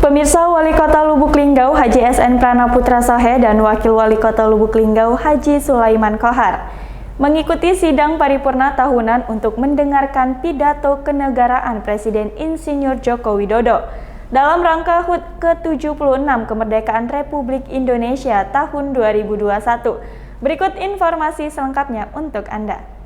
Pemirsa, Wali Kota Lubuk Linggau Haji SN Pranaputra Sohe dan Wakil Wali Kota Lubuk Linggau Haji Sulaiman Kohar mengikuti sidang paripurna tahunan untuk mendengarkan pidato kenegaraan Presiden Insinyur Joko Widodo dalam rangka HUT ke-76 Kemerdekaan Republik Indonesia tahun 2021. Berikut informasi selengkapnya untuk Anda.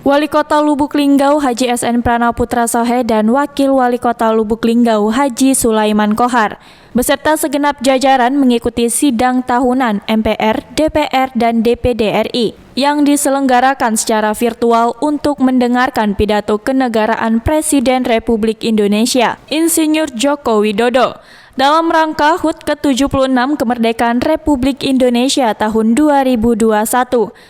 Wali Kota Lubuk Linggau Haji SN Pranaputra Sohe dan Wakil Wali Kota Lubuk Linggau Haji Sulaiman Kohar beserta segenap jajaran mengikuti sidang tahunan MPR, DPR, dan DPD RI yang diselenggarakan secara virtual untuk mendengarkan pidato kenegaraan Presiden Republik Indonesia Insinyur Joko Widodo dalam rangka HUT ke-76 Kemerdekaan Republik Indonesia tahun 2021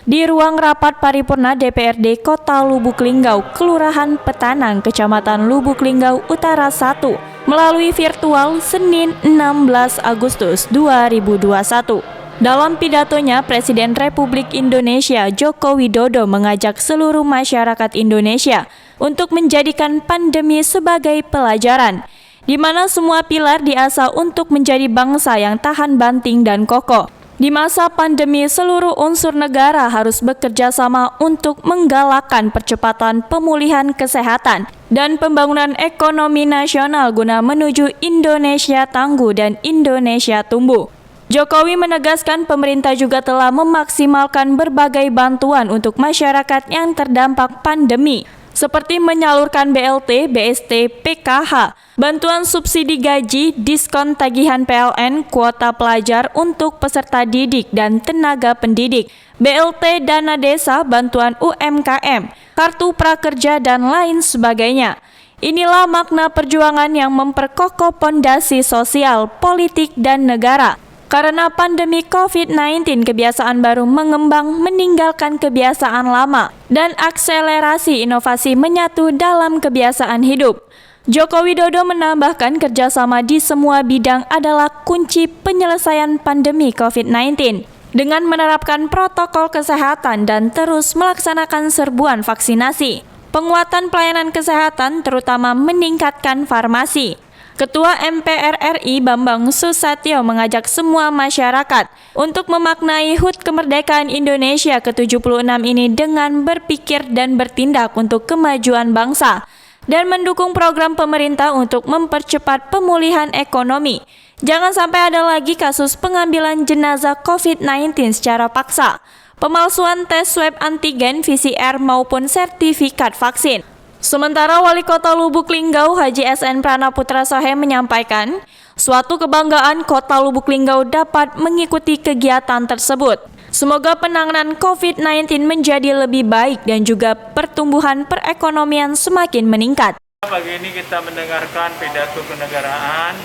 di ruang rapat paripurna DPRD Kota Lubuk Linggau, Kelurahan Petanang, Kecamatan Lubuk Linggau Utara 1 melalui virtual Senin 16 Agustus 2021. Dalam pidatonya, Presiden Republik Indonesia Joko Widodo mengajak seluruh masyarakat Indonesia untuk menjadikan pandemi sebagai pelajaran, di mana semua pilar diasah untuk menjadi bangsa yang tahan banting dan kokoh. Di masa pandemi, seluruh unsur negara harus bekerja sama untuk menggalakkan percepatan pemulihan kesehatan dan pembangunan ekonomi nasional guna menuju Indonesia tangguh dan Indonesia tumbuh. Jokowi menegaskan pemerintah juga telah memaksimalkan berbagai bantuan untuk masyarakat yang terdampak pandemi, seperti menyalurkan BLT, BST, PKH, bantuan subsidi gaji, diskon tagihan PLN, kuota pelajar untuk peserta didik dan tenaga pendidik, BLT dana desa, bantuan UMKM, kartu prakerja, dan lain sebagainya. Inilah makna perjuangan yang memperkokoh pondasi sosial, politik, dan negara. Karena pandemi COVID-19, kebiasaan baru mengembang meninggalkan kebiasaan lama dan akselerasi inovasi menyatu dalam kebiasaan hidup. Joko Widodo menambahkan kerjasama di semua bidang adalah kunci penyelesaian pandemi COVID-19 dengan menerapkan protokol kesehatan dan terus melaksanakan serbuan vaksinasi, penguatan pelayanan kesehatan terutama meningkatkan farmasi. Ketua MPR RI Bambang Susatyo mengajak semua masyarakat untuk memaknai HUT Kemerdekaan Indonesia ke-76 ini dengan berpikir dan bertindak untuk kemajuan bangsa dan mendukung program pemerintah untuk mempercepat pemulihan ekonomi. Jangan sampai ada lagi kasus pengambilan jenazah COVID-19 secara paksa, pemalsuan tes swab antigen, PCR maupun sertifikat vaksin. Sementara Wali Kota Lubuk Linggau Haji SN Pranaputra Sohe menyampaikan, suatu kebanggaan Kota Lubuk Linggau dapat mengikuti kegiatan tersebut. Semoga penanganan COVID-19 menjadi lebih baik dan juga pertumbuhan perekonomian semakin meningkat. Pagi ini kita mendengarkan pidato kenegaraan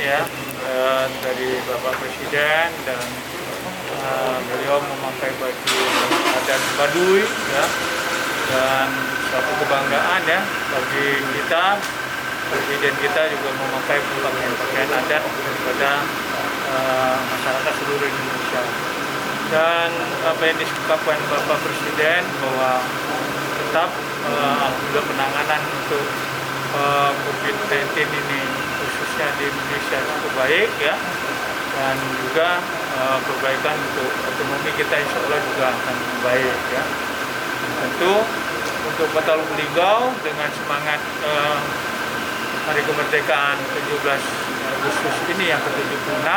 dari Bapak Presiden dan beliau memakai baju adat Baduy dan suatu kebanggaan bagi kita. Presiden kita juga memakai pakaian adat kepada masyarakat seluruh Indonesia. Dan apa yang disebutkan Bapak Presiden bahwa tetap alhamdulillah penanganan untuk COVID-19 ini khususnya di Indonesia cukup baik dan juga perbaikan untuk ekonomi kita insya Allah juga akan baik Tentu untuk Kota Lubuk Linggau dengan semangat Hari Kemerdekaan 17 Agustus ini yang ke-76,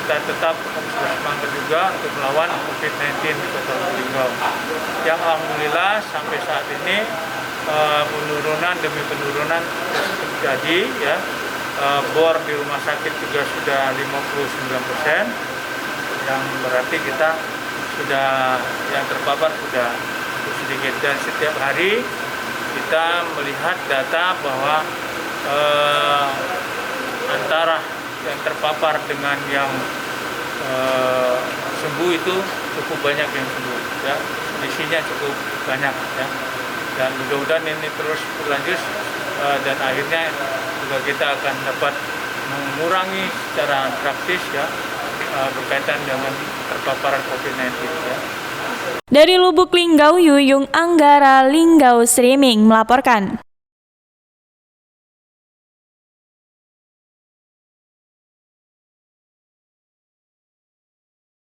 kita tetap harus bersemangat juga untuk melawan COVID-19 di Kota Lubuk Linggau. Yang alhamdulillah sampai saat ini penurunan demi penurunan terjadi bor di rumah sakit juga sudah 59%, yang berarti kita sudah yang terpapar sudah sedikit, dan setiap hari kita melihat data bahwa antara yang terpapar dengan yang sembuh itu cukup banyak yang sembuh selisihnya cukup banyak dan mudah-mudahan ini terus berlanjut dan akhirnya juga kita akan dapat mengurangi secara praktis berkaitan dengan terpaparan COVID-19 Dari Lubuk Linggau, Yuyung Anggara Linggau Streaming melaporkan.